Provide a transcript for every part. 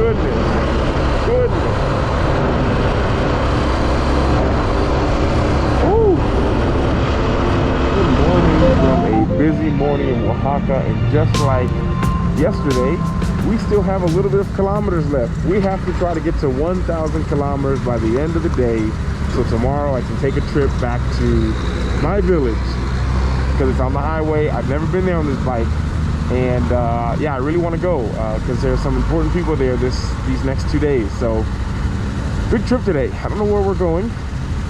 goodness. Goodness. Woo. Good morning from a busy morning in Oaxaca, and just like yesterday, we still have a little bit of kilometers left. We have to try to get to 1,000 kilometers by the end of the day, so tomorrow I can take a trip back to my village, because it's on the highway. I've never been there on this bike, and yeah, I really want to go because there's some important people there these next 2 days. So big trip today. I don't know where we're going.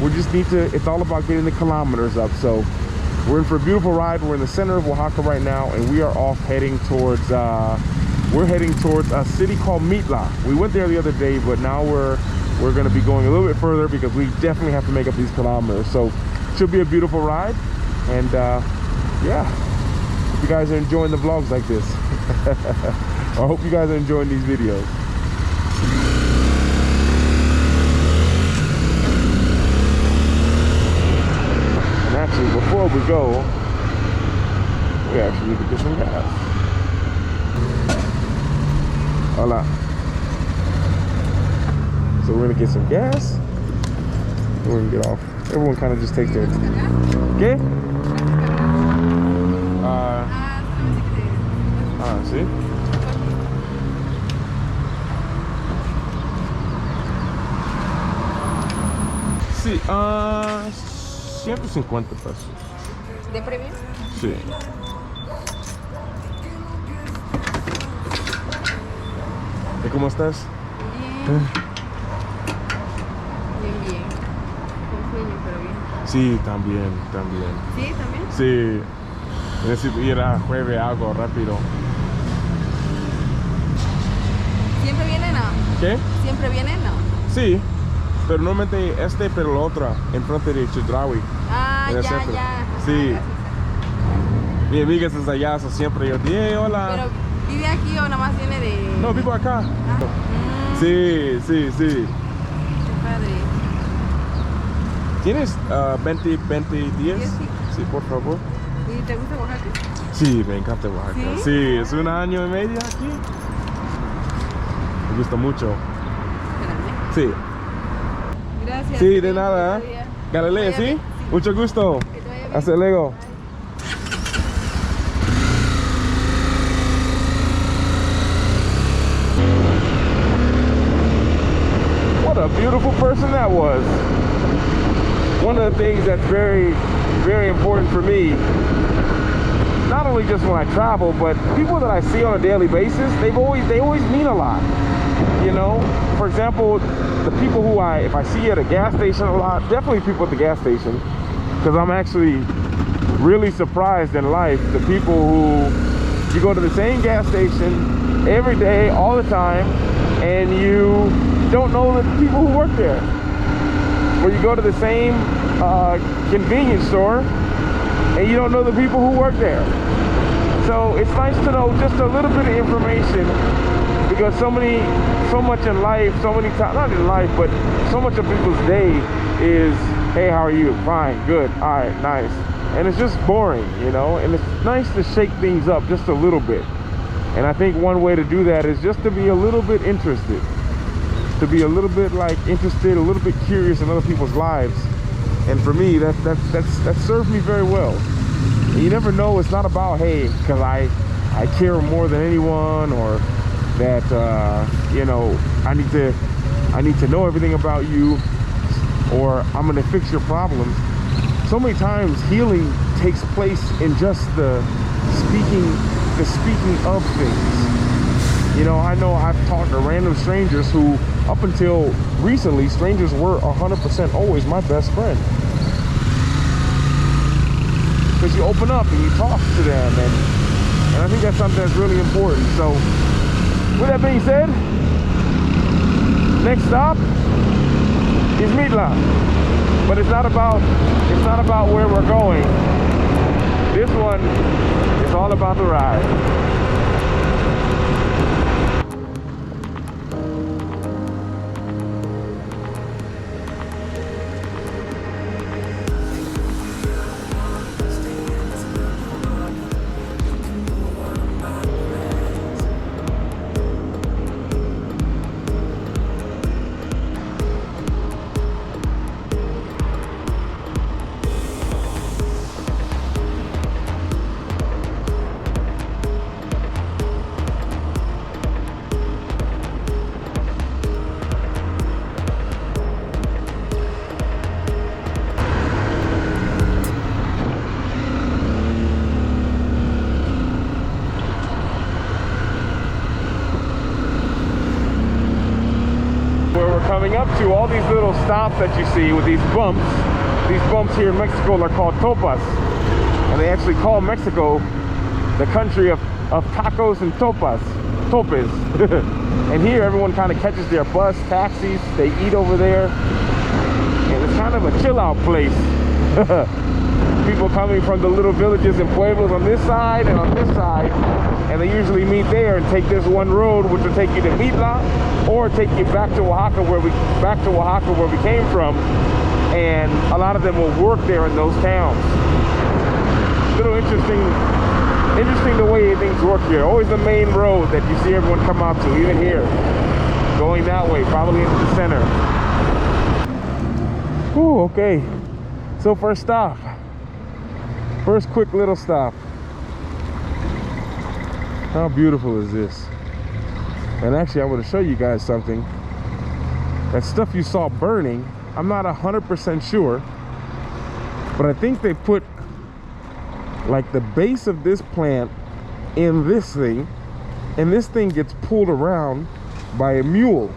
We just need to, it's all about getting the kilometers up. So we're in for a beautiful ride. We're in the center of Oaxaca right now, and we are off heading towards we're heading towards a city called Mitla. We went there the other day, but now we're going to be going a little bit further because we definitely have to make up these kilometers. So should be a beautiful ride, and yeah, hope you guys are enjoying the vlogs like this. I hope you guys are enjoying these videos. And actually, before we go, we actually need to get some gas. Hola. So we're gonna get some gas, and we're gonna get off. Everyone kind of just takes their... ¿Qué? ¿Sí? Sí, 150 pesos. ¿De premio? Sí. ¿Y cómo estás? Bien. Bien. Con sueño, pero bien. Sí, también. ¿Sí? ¿También? Sí. Necesito ir a jueves algo rápido. ¿Siempre vienen o? ¿Qué? ¿Siempre vienen o? Sí, pero normalmente pero la otra, enfrente de Chedraui. Ah, en el ya. centro. Ajá, Sí. gracias. Mi amiga es allá, so siempre yo digo, hola. ¿Pero vive aquí o nada más viene de...? No, vivo acá. Ah. Sí. Qué padre. ¿Tienes 20 días? Sí. Sí, por favor. ¿Y te gusta Oaxaca? Sí, me encanta Oaxaca. ¿Sí? Sí, es 1 año y medio aquí. Me gusta mucho. Espérame. Sí. Gracias. Sí, de nada. Buen día. Galilea, ¿sí? Sí. Mucho gusto. Que te vaya bien. Hasta luego. Bye. What a beautiful person that was. One of the things that's very, very important for me, not only just when I travel, but people that I see on a daily basis, they always mean a lot. You know, for example, the people who if I see at a gas station a lot, definitely people at the gas station, because I'm actually really surprised in life, the people who, you go to the same gas station every day, all the time, and you don't know the people who work there. Or you go to the same convenience store and you don't know the people who work there. So it's nice to know just a little bit of information, because so much in life, so many times, not in life, but so much of people's day is, hey, how are you? Fine, good, all right, nice. And it's just boring, you know, and it's nice to shake things up just a little bit. And I think one way to do that is just to be a little bit interested. To be a little bit interested, a little bit curious in other people's lives. And for me, that served me very well. And you never know, it's not about, hey, because I care more than anyone, or that you know, I need to know everything about you, or I'm gonna fix your problems. So many times healing takes place in just the speaking of things. You know I've talked to random strangers who, up until recently, strangers were 100% always my best friend. Because you open up and you talk to them, and I think that's something that's really important. So, with that being said, next stop is Mitla. But it's not about where we're going. This one is all about the ride. coming up to all these little stops that you see with these bumps. These bumps here in Mexico are called topas. And they actually call Mexico the country of tacos and topes. And here everyone kind of catches their bus, taxis, they eat over there. And it's kind of a chill out place. People coming from the little villages and pueblos on this side and on this side, and they usually meet there and take this one road, which will take you to Mitla or take you back to Oaxaca where we came from. And a lot of them will work there in those towns. Little interesting the way things work here. Always the main road that you see everyone come out to, even here. Going that way, probably into the center. Ooh, okay. So first stop. First quick little stop. How beautiful is this? And actually I want to show you guys something. That stuff you saw burning, I'm not 100% sure, but I think they put like the base of this plant in this thing, and this thing gets pulled around by a mule,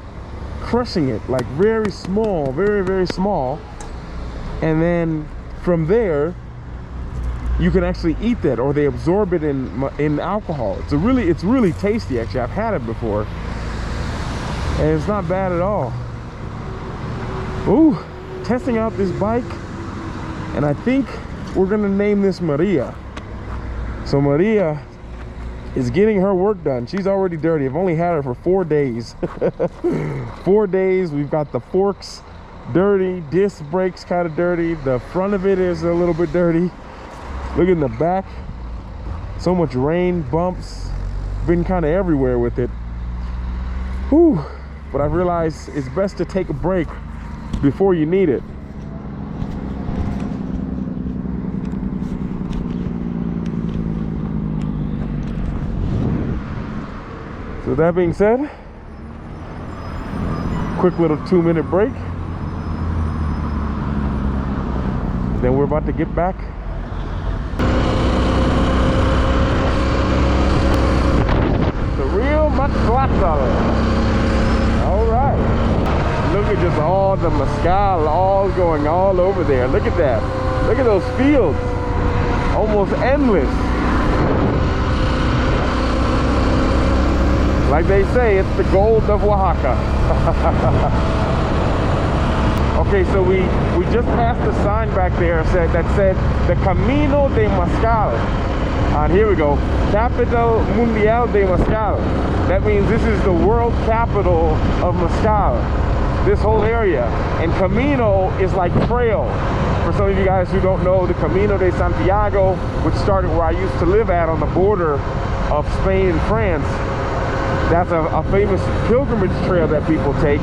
crushing it like very small, very small, and then from there you can actually eat that, or they absorb it in alcohol. It's really tasty. Actually, I've had it before, and it's not bad at all. Ooh, testing out this bike, and I think we're gonna name this Maria. So Maria is getting her work done. She's already dirty. I've only had her for 4 days. 4 days. We've got the forks dirty, disc brakes kind of dirty, the front of it is a little bit dirty. Look in the back, so much rain, bumps, been kind of everywhere with it. Whew. But I realized it's best to take a break before you need it. So that being said, quick little 2-minute break. Then we're about to get back. The real Matlacala. All right. Look at just all the mezcal all going all over there. Look at that. Look at those fields. Almost endless. Like they say, it's the gold of Oaxaca. Okay, so we just passed the sign back there that said the Camino de Mezcal. And here we go, Capital Mundial de Mezcal. That means this is the world capital of mezcal, this whole area. And Camino is like trail. For some of you guys who don't know, the Camino de Santiago, which started where I used to live at on the border of Spain and France. That's a famous pilgrimage trail that people take.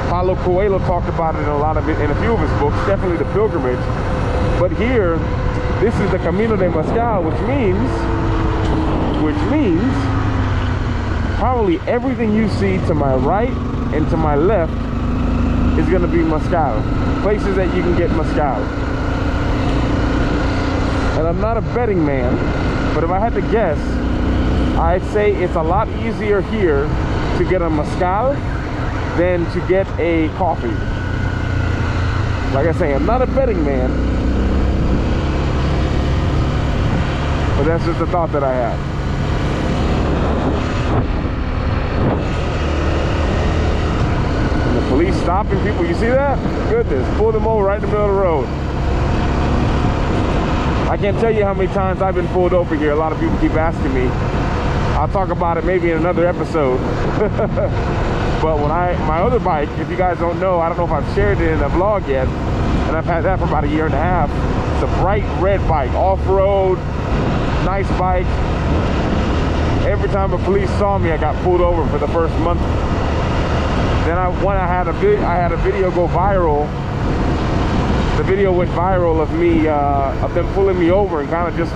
Paulo Coelho talked about it in a few of his books, definitely the pilgrimage. But here, this is the Camino de Mezcal, which means probably everything you see to my right and to my left is gonna be mezcal. Places that you can get mezcal. And I'm not a betting man, but if I had to guess, I'd say it's a lot easier here to get a mezcal than to get a coffee. Like I say, I'm not a betting man, but that's just a thought that I had. And the police stopping people, you see that? Goodness, pull them over right in the middle of the road. I can't tell you how many times I've been pulled over here. A lot of people keep asking me. I'll talk about it maybe in another episode. But when my other bike, if you guys don't know, I don't know if I've shared it in a vlog yet, and I've had that for about 1.5 years. It's a bright red bike, off-road, nice bike. Every time the police saw me, I got pulled over for the first month. Then I had a video go viral. The video went viral of me, of them pulling me over and kind of just,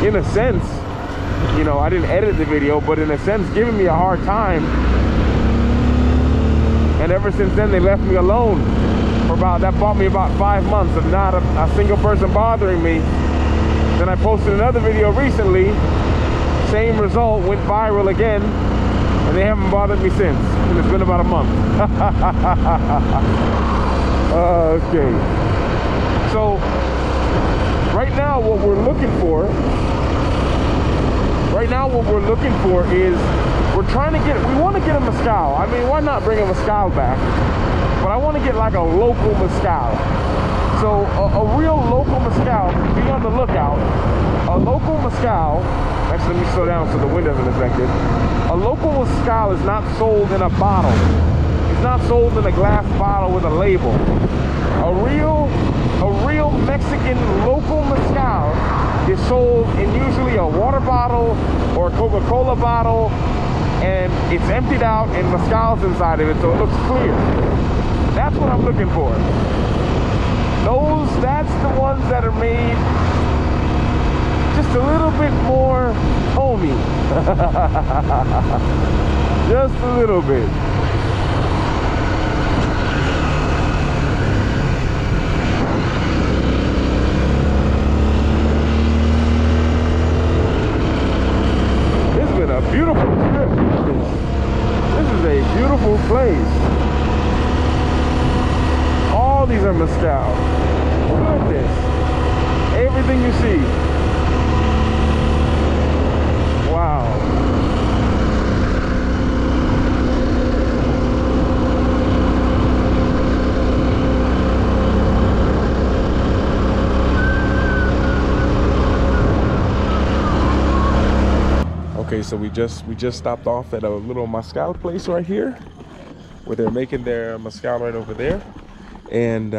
in a sense, you know, I didn't edit the video, but in a sense, giving me a hard time. And ever since then, they left me alone for that bought me about 5 months of not a single person bothering me. Then I posted another video recently, same result, went viral again. And they haven't bothered me since. And it's been about a month. Okay. So right now what we're looking for is we're trying to get, we want to get a mezcal. I mean, why not bring a mezcal back? But I want to get like a local mezcal. So a real local mezcal, be on the lookout. A local mezcal, actually let me slow down so the wind doesn't affect it. A local mezcal is not sold in a bottle. It's not sold in a glass bottle with a label. A real Mexican local mezcal is sold in usually a water bottle or a Coca-Cola bottle, and it's emptied out and mezcal's inside of it, so it looks clear. That's what I'm looking for. That's the ones that are made just a little bit more homey. Just a little bit. This has been a beautiful trip. This is a beautiful place. All these are mezcal. Goodness. Everything you see. Wow. Okay, so we just stopped off at a little mezcal place right here, where they're making their mezcal right over there, and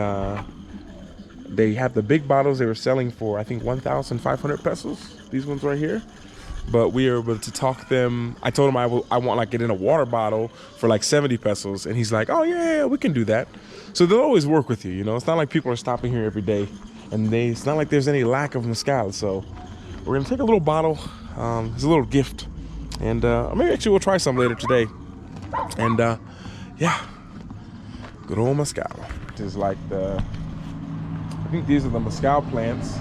they have the big bottles they were selling for, I think, 1,500 pesos. These ones right here. But we were able to talk them. I told him I want like it in a water bottle for like 70 pesos, and he's like, oh yeah, we can do that. So they'll always work with you, you know. It's not like people are stopping here every day, and it's not like there's any lack of mezcal. So we're gonna take a little bottle. It's a little gift, and maybe actually we'll try some later today. And yeah, good old mezcal. It's like I think these are the mezcal plants,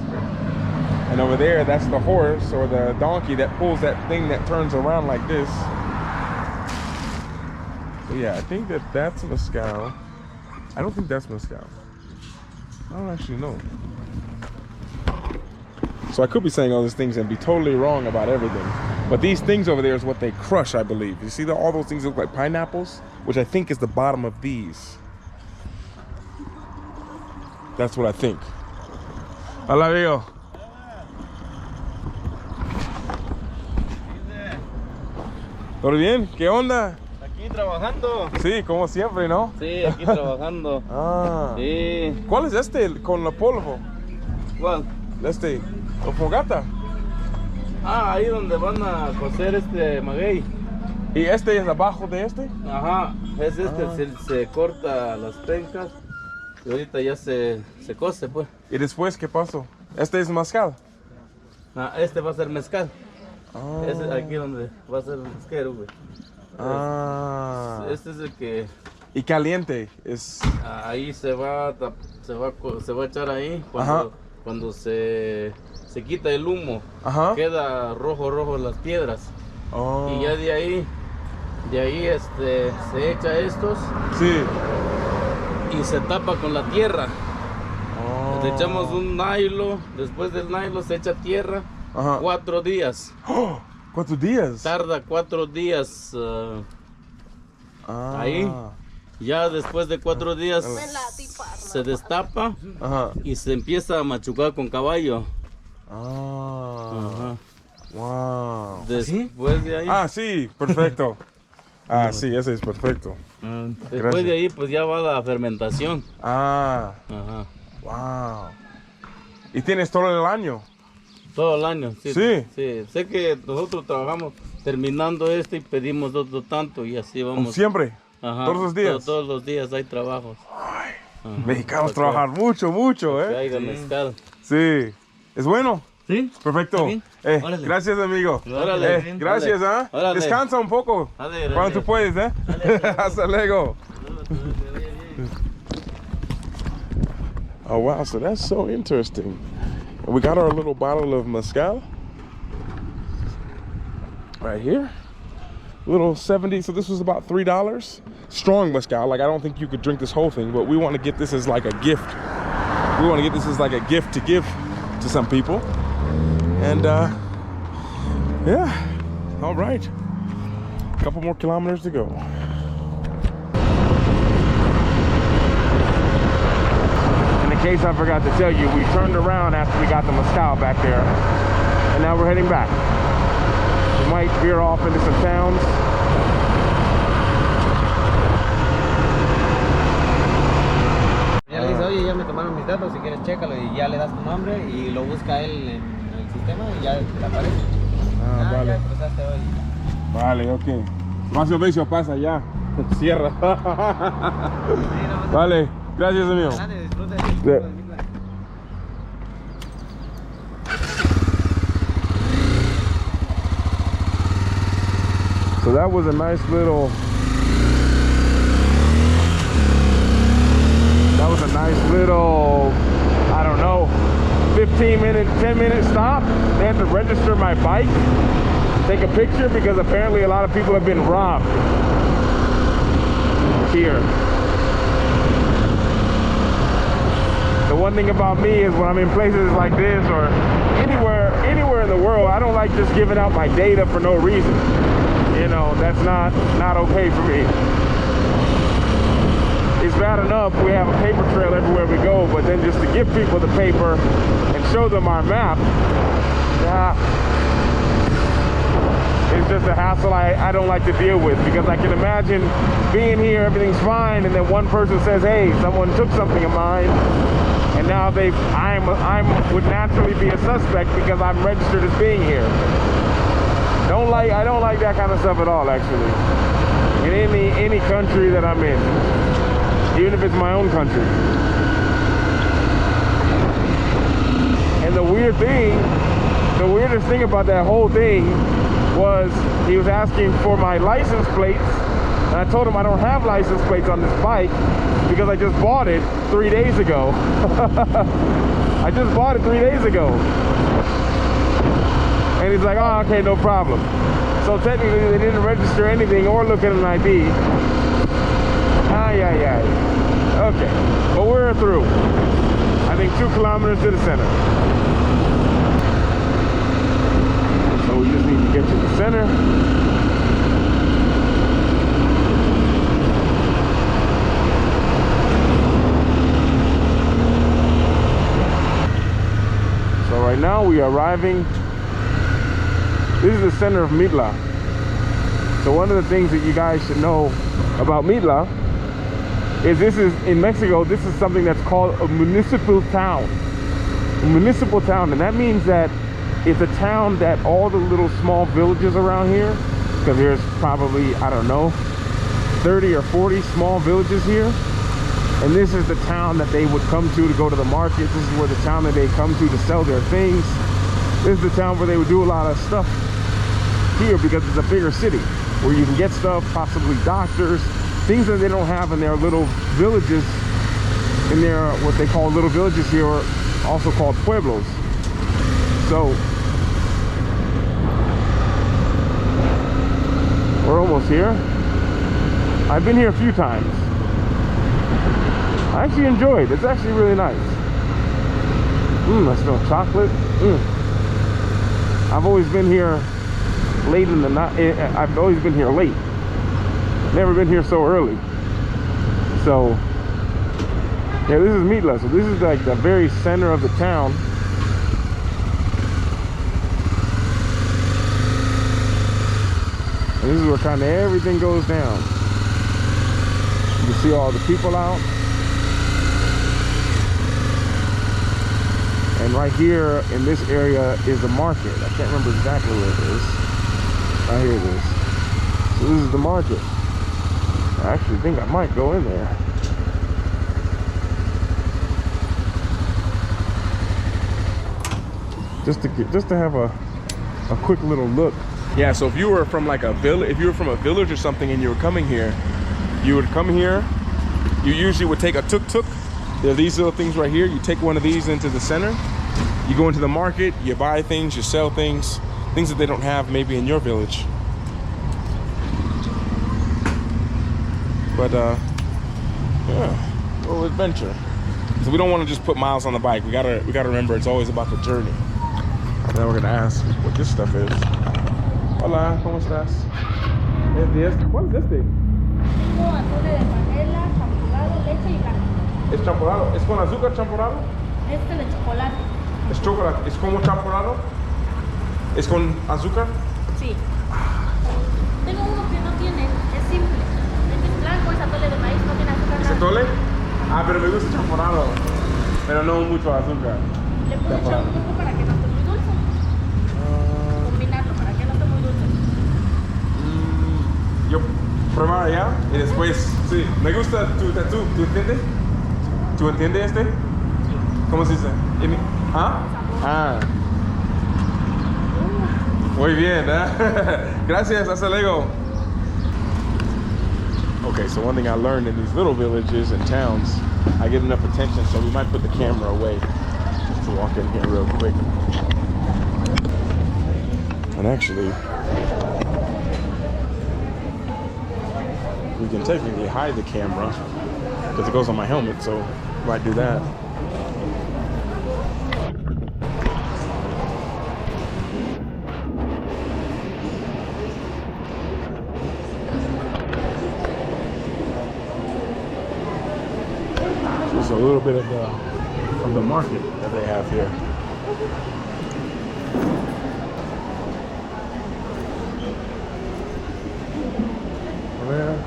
and over there that's the horse or the donkey that pulls that thing that turns around like this. So yeah, I think that's mezcal. I don't think that's mezcal. I don't actually know. So I could be saying all these things and be totally wrong about everything, but these things over there is what they crush, I believe. You see all those things look like pineapples, which I think is the bottom of these. That's what I think. Hola, amigo. ¿Todo bien? ¿Qué onda? Aquí trabajando. Sí, como siempre, ¿no? Sí, aquí trabajando. Ah. Sí. ¿Cuál es este con el polvo? ¿Cuál? Este, o fogata. Ah, ahí donde van a cocer este maguey. ¿Y este es abajo de este? Ajá, es este, se corta las pencas y ahorita ya se cose, pues. ¿Y después qué pasó? ¿Este es mezcal? Ah, este va a ser mezcal. Ah. Es aquí donde va a ser el mezquero, güey. Ah. Este es el que... Y caliente es... Ahí se va a echar ahí cuando se quita el humo. Ajá. Queda rojo las piedras. Oh. Y ya de ahí se echa estos. Sí. Y se tapa con la tierra. Oh. Le echamos un nylon, después del nylon se echa tierra. Ajá. 4 días. Oh, ¿cuántos días? Tarda 4 días ahí. Ya después de 4 días se destapa. Ajá. Y se empieza a machucar con caballo. Ah. Wow. Después de ahí. Ah, sí, perfecto. Ah, sí, ese es perfecto. Después Gracias. de ahí pues ya va la fermentación. Ah. Ajá. Wow. ¿Y tienes todo el año? Todo el año, sí. Sí. Sí. Sé que nosotros trabajamos terminando y pedimos otro tanto y así vamos. Siempre. Ajá. Todos los días. Todos los días hay trabajos. Ay, Ajá. mexicanos trabajan mucho, Que ¿eh? haya mezcal. Sí. ¿Es bueno? Sí. Perfecto. Bien. Órale. Gracias, amigo. Órale. Gracias, ¿ah? Órale. Descansa un poco. Dale, Cuando tú puedes, ¿eh? Hasta luego. Oh, wow. So that's so interesting. We got our little bottle of mezcal right here. little 70. So this was about $3. Strong mezcal. Like I don't think you could drink this whole thing, but we want to get this as like a gift. We want to get this as like a gift to give to some people. And yeah, all right. A couple more kilometers to go. In case I forgot to tell you, we turned around after we got the mezcal back there, and now we're heading back. We might veer off into some towns. Ya le dice, oye, ya me tomaron mis datos, si quieres chécalo, y ya le das tu nombre y lo busca él en el sistema y ya te aparece. Vale. Ya cruzaste hoy. Vale, ok. Más servicio pasa ya. Cierra. Vale, gracias amigo. Adelante, disfrute. Yeah. So that was a nice little, I don't know, 10-minute stop. They had to register my bike, take a picture, because apparently a lot of people have been robbed here. The one thing about me is when I'm in places like this or anywhere in the world, I don't like just giving out my data for no reason. You know, that's not okay for me. It's bad enough we have a paper trail everywhere we go, but then just to give people the paper and show them our map, it's just a hassle I don't like to deal with, because I can imagine being here, everything's fine, and then one person says, hey, someone took something of mine, and now I would naturally be a suspect because I'm registered as being here. I don't like that kind of stuff at all, actually. In any country that I'm in, even if it's my own country. And the weirdest thing about that whole thing was he was asking for my license plates, and I told him I don't have license plates on this bike because I just bought it 3 days ago. I just bought it 3 days ago. And he's like, oh, okay, no problem. So technically they didn't register anything or look at an ID. Okay, but we're through. I think 2 kilometers to the center. So we just need to get to the center. So right now we are arriving. This is the center of Mitla. So one of the things that you guys should know about Mitla is in Mexico, this is something that's called a municipal town. A municipal town, and that means that it's a town that all the little small villages around here, because there's probably, I don't know, 30 or 40 small villages here. And this is the town that they would come to go to the market. This is where the town that they come to sell their things. This is the town where they would do a lot of stuff here, because it's a bigger city where you can get stuff, possibly doctors, things that they don't have in their little villages, in their what they call little villages here, are also called pueblos. So we're almost here. I've been here a few times. I actually enjoyed it. It's actually really nice. I smell chocolate. I've always been here late in the night. I've always been here late. Never been here so early. So yeah, this is Mitla. So this is like the very center of the town. And this is where kind of everything goes down. You can see all the people out. And right here in this area is the market. I can't remember exactly where it is. Right here it is. So this is the market. I actually think I might go in there. Just to have a quick little look. Yeah, so if you were from like a village, if you were from a village or something and you were coming here, you would come here. You usually would take a tuk-tuk. There are these little things right here. You take one of these into the center. You go into the market, you buy things, you sell things that they don't have maybe in your village. But yeah, a little adventure. So we don't want to just put miles on the bike. We gotta remember it's always about the journey. Now we're gonna ask what this stuff is. Hola, ¿cómo estás? ¿Cuál es este? Tengo atole de panela, champurrado, leche y blanco. ¿Es champurrado? ¿Es con azúcar champurrado? Este de chocolate. ¿Es chocolate? ¿Es como champurrado? ¿Es con azúcar? Sí. Tengo uno que no tiene, es simple. Este es blanco, es atole de maíz, no tiene azúcar. ¿Es atole? Ah, pero me gusta champurrado. Pero no mucho azúcar. Le puedo echar un poco para que no esté muy dulce. Combinarlo para que no esté muy dulce. Yo probar ya y después, sí, me gusta tu tatú, ¿tú entiendes? ¿Tú entiendes este? Sí. ¿Cómo se dice? ¿Ah? Ah. Muy bien, ¿eh? Gracias, hasta luego. Okay, so one thing I learned in these little villages and towns, I get enough attention, so we might put the camera away to walk in here real quick. And actually, we can technically hide the camera because it goes on my helmet, so I might do that. Just a little bit of the market that they have here. There,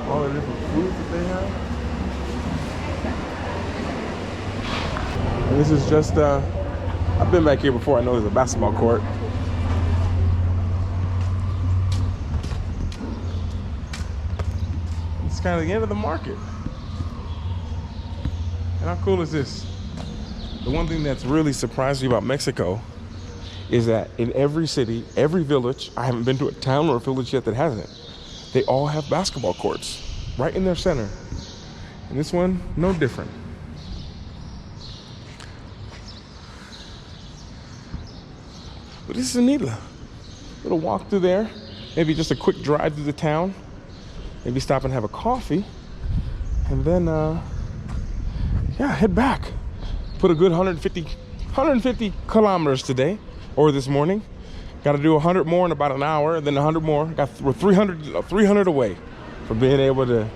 all the different foods that they have. And this is just, I've been back here before. I know there's a basketball court. It's kind of the end of the market. And how cool is this? The one thing that's really surprised me about Mexico is that in every city, every village, I haven't been to a town or a village yet that hasn't. They all have basketball courts right in their center. And this one, no different. But this is a neat little walk through there. Maybe just a quick drive through the town. Maybe stop and have a coffee. And then, yeah, head back. Put a good 150 kilometers today, or this morning. Got to do 100 more in about an hour, then 100 more. We're 300 away from being able to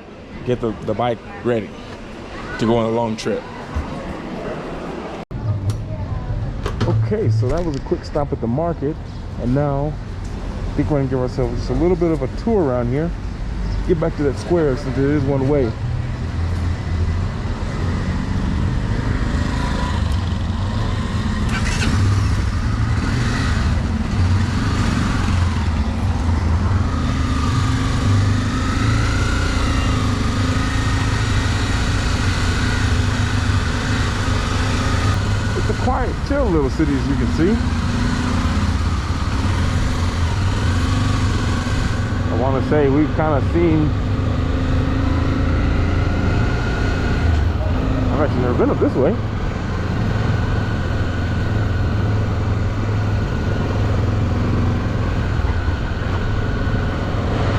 get the bike ready to go on a long trip. Okay, so that was a quick stop at the market, and now I think we're gonna give ourselves just a little bit of a tour around here. Get back to that square since it is one way. Quiet, chill little city, as you can see. I want to say we've kind of seen. I've actually never been up this way.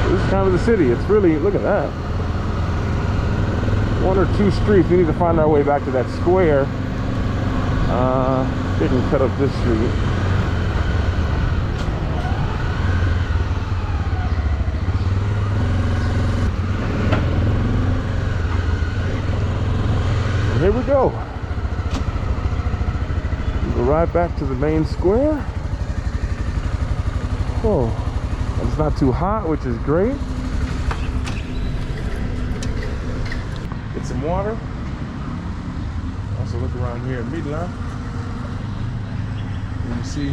This is kind of the city. It's really, look at that. One or two streets. We need to find our way back to that square. They can cut up this street. And here we go. We go right back to the main square. Oh, and it's not too hot, which is great. Get some water. Also look around here at Midland. You can see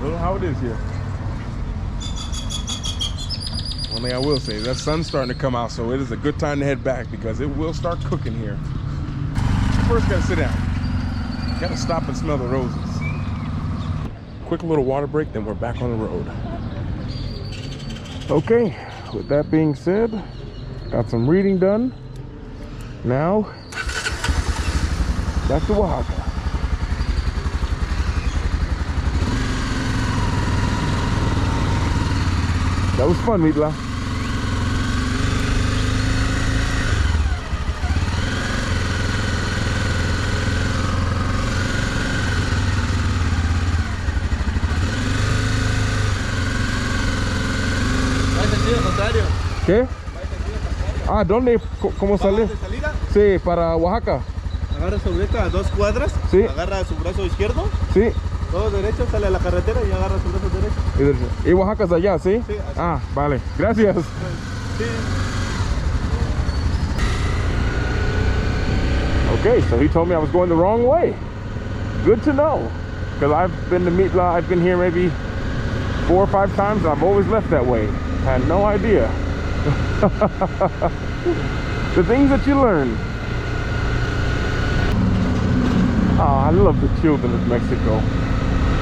look how it is here. One thing I will say is that sun's starting to come out, so it is a good time to head back because it will start cooking here. First, gotta sit down. Gotta stop and smell the roses. Quick little water break, then we're back on the road. Okay, with that being said, got some reading done. Now, back to Oaxaca. That was fun, Mitla. Va en sentido contrario. ¿Qué? Ah, ¿dónde? ¿Cómo sale? De salida, Sí, para Oaxaca. agarra su derecha a 2 cuadras, Sí. agarra su brazo izquierdo, Sí. todo derecho, sale a la carretera y agarra su brazo derecho. Y Oaxaca es allá, ¿sí? Sí, así. Ah, vale. Gracias. Sí. Okay, so he told me I was going the wrong way. Good to know. Because I've been to Mitla, I've been here maybe 4 or 5 times, and I've always left that way. Had no idea. The things that you learn. Oh, I love the children of Mexico.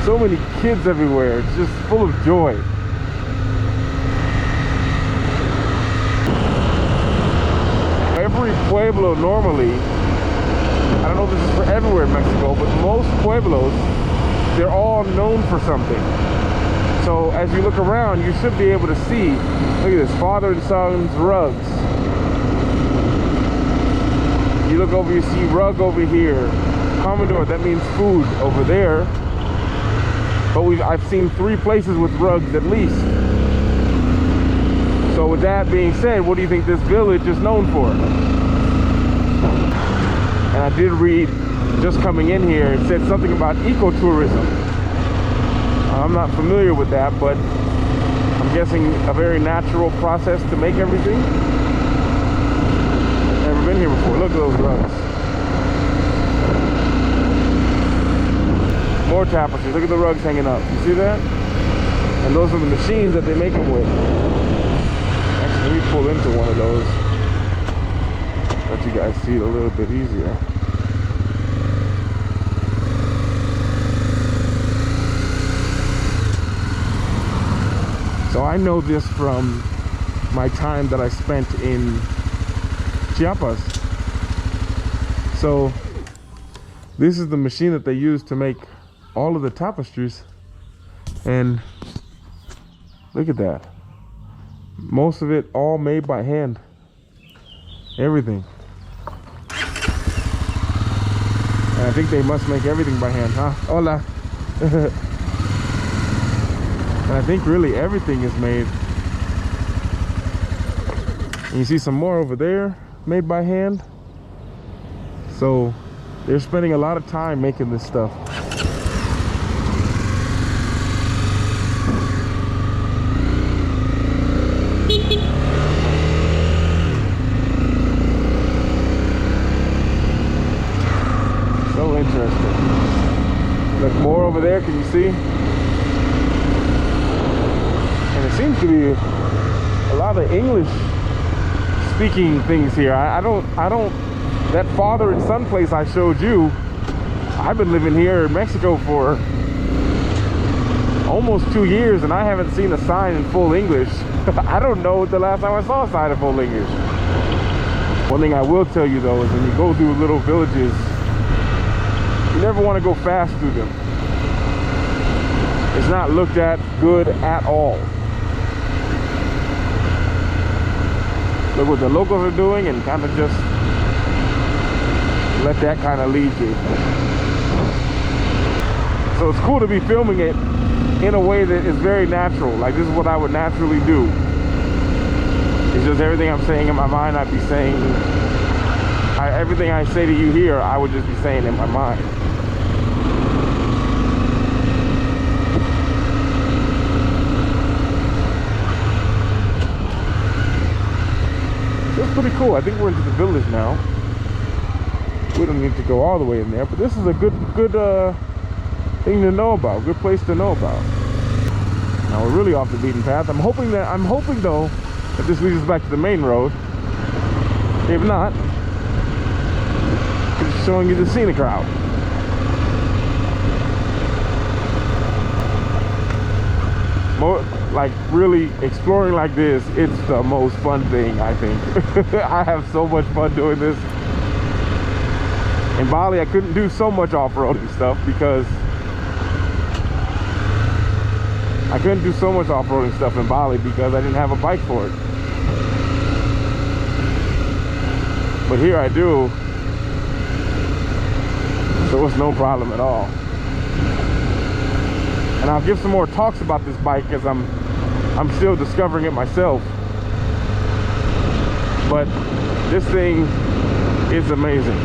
So many kids everywhere. It's just full of joy. Every pueblo normally, I don't know if this is for everywhere in Mexico, but most pueblos, they're all known for something. So as you look around, you should be able to see, look at this, father and son's rugs. You look over, you see rug over here. Commodore, that means food over there. But I've seen 3 places with rugs at least. So with that being said, what do you think this village is known for? And I did read, just coming in here, it said something about ecotourism. I'm not familiar with that, but I'm guessing a very natural process to make everything. Never been here before. Look at those rugs. More tapestries. Look at the rugs hanging up. You see that? And those are the machines that they make them with. Actually, let me pull into one of those. Let you guys see it a little bit easier. So I know this from my time that I spent in Chiapas. So this is the machine that they use to make all of the tapestries. And look at that. Most of it all made by hand. Everything. And I think they must make everything by hand, huh? Hola. And I think really everything is made. And you see some more over there made by hand. So they're spending a lot of time making this stuff. So interesting. Look, more over there, can you see? And it seems to be a lot of English speaking things here. I don't, that father and son place I showed you, I've been living here in Mexico for almost 2 years and I haven't seen a sign in full English. I don't know the last time I saw a sign in full English. One thing I will tell you though is when you go through little villages, you never want to go fast through them. It's not looked at good at all. Look what the locals are doing and kind of just let that kind of lead you. So it's cool to be filming it in a way that is very natural. Like this is what I would naturally do. It's just everything I'm saying in my mind, I'd be saying, everything I say to you here, I would just be saying in my mind. It's pretty cool. I think we're into the village now. We don't need to go all the way in there, but this is a good thing to know about. Good place to know about. Now we're really off the beaten path. I'm hoping though that this leads us back to the main road. If not, it's showing you the scenic route. More like really exploring like this, it's the most fun thing, I think. I have so much fun doing this. In Bali, I couldn't do so much off-roading stuff because I I couldn't do so much off-roading stuff in Bali because I didn't have a bike for it. But here I do, so it's no problem at all. And I'll give some more talks about this bike as I'm still discovering it myself. But this thing is amazing.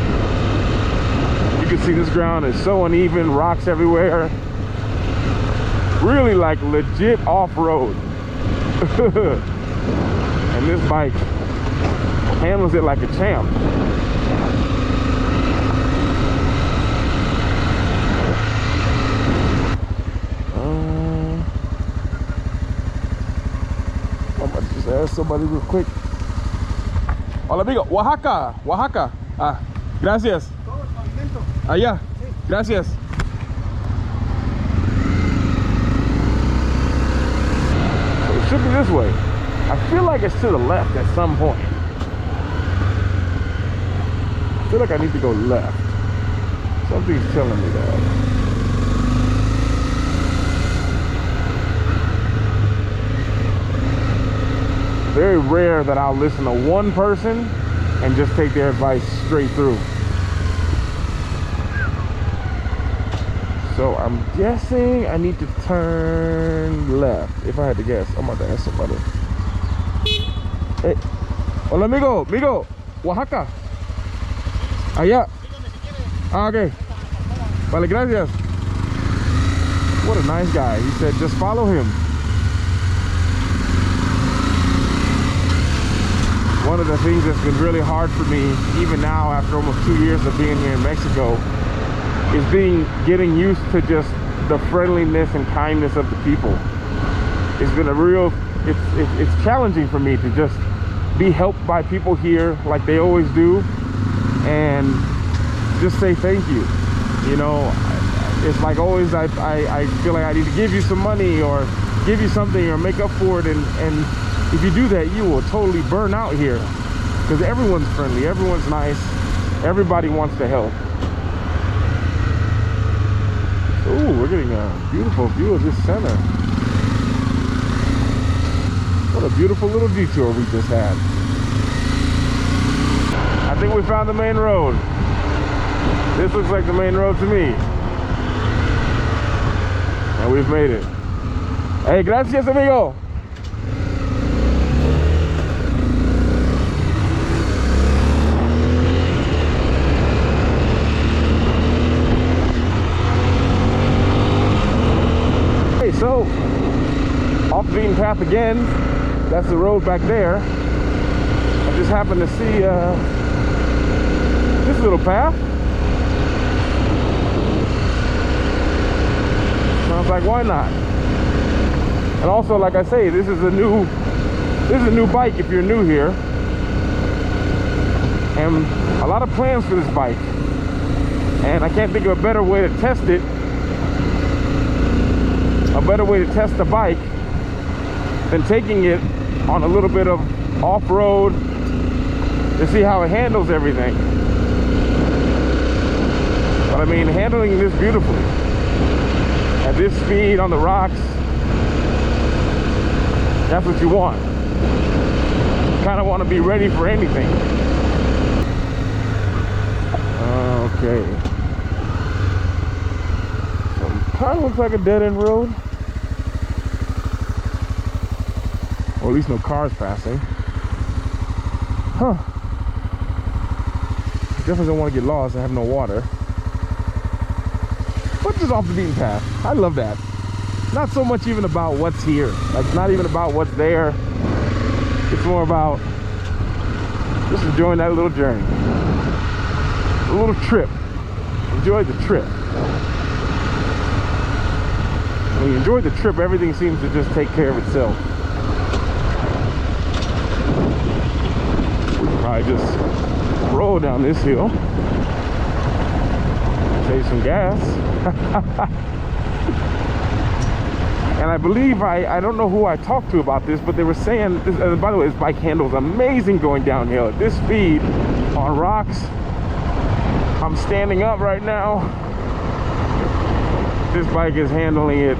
You can see this ground is so uneven, rocks everywhere. Really like legit off-road. And this bike handles it like a champ. I'm gonna just ask somebody real quick. Hola amigo, Oaxaca, Oaxaca. Ah, gracias. Allá, gracias. So it should be this way. I feel like it's to the left at some point. I feel like I need to go left. Something's telling me that. Very rare that I'll listen to one person and just take their advice straight through. So I'm guessing I need to turn left. If I had to guess, I'm about to ask somebody. Hey, hola amigo, Oaxaca. Allá. Ah, okay. Vale, gracias. What a nice guy. He said, just follow him. One of the things that's been really hard for me, even now after almost 2 years of being here in Mexico, is getting used to just the friendliness and kindness of the people. It's been a real, it's challenging for me to just be helped by people here like they always do, and just say thank you. You know, it's like always I feel like I need to give you some money or give you something or make up for it, and if you do that, you will totally burn out here, because everyone's friendly, everyone's nice, everybody wants to help. Ooh, we're getting a beautiful view of this center. What a beautiful little detour we just had. I think we found the main road. This looks like the main road to me. And we've made it. Hey, gracias, amigo. So, off the beaten path again. That's the road back there. I just happened to see this little path. So I was like, why not? And also, like I say, this is a new bike if you're new here. And a lot of plans for this bike. And I can't think of a better way to test it. A better way to test the bike than taking it on a little bit of off-road to see how it handles everything. But I mean, handling this beautifully at this speed on the rocks, that's what you want. You kind of want to be ready for anything. Okay. So it kind of looks like a dead-end road. Or at least no cars passing. Huh. Definitely don't want to get lost. I have no water. But just off the beaten path. I love that. Not so much even about what's here. Like, not even about what's there. It's more about just enjoying that little journey. A little trip. Enjoy the trip. When you enjoy the trip, everything seems to just take care of itself. I just roll down this hill, save some gas. And I believe I don't know who I talked to about this, but they were saying this, by the way, this bike handles amazing going downhill at this speed on rocks. I'm standing up right now. This bike is handling it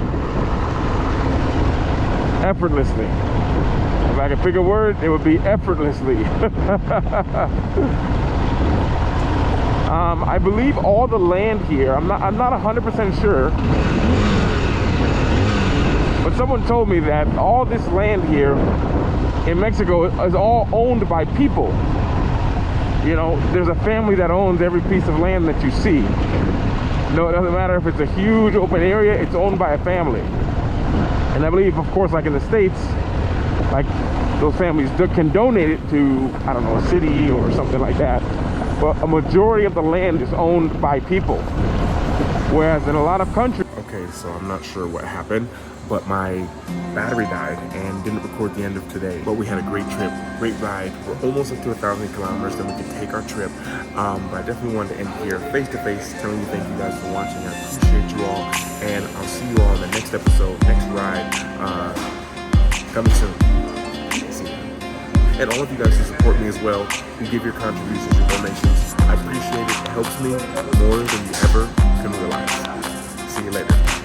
effortlessly. If I could pick a word, it would be effortlessly. I believe all the land here, I'm not 100% sure, but someone told me that all this land here in Mexico is all owned by people. You know, there's a family that owns every piece of land that you see. No, it doesn't matter if it's a huge open area, it's owned by a family. And I believe, of course, like in the States, like those families can donate it to, I don't know, a city or something like that. But a majority of the land is owned by people. Whereas in a lot of countries... Okay, so I'm not sure what happened, but my battery died and didn't record the end of today. But we had a great trip, great ride. We're almost up to 1,000 kilometers, then we can take our trip. But I definitely wanted to end here face to face, telling you thank you guys for watching. I appreciate you all, and I'll see you all in the next episode, next ride, coming soon. See you. And all of you guys who support me as well, who give your contributions, your donations, I appreciate it. It helps me more than you ever can realize. See you later.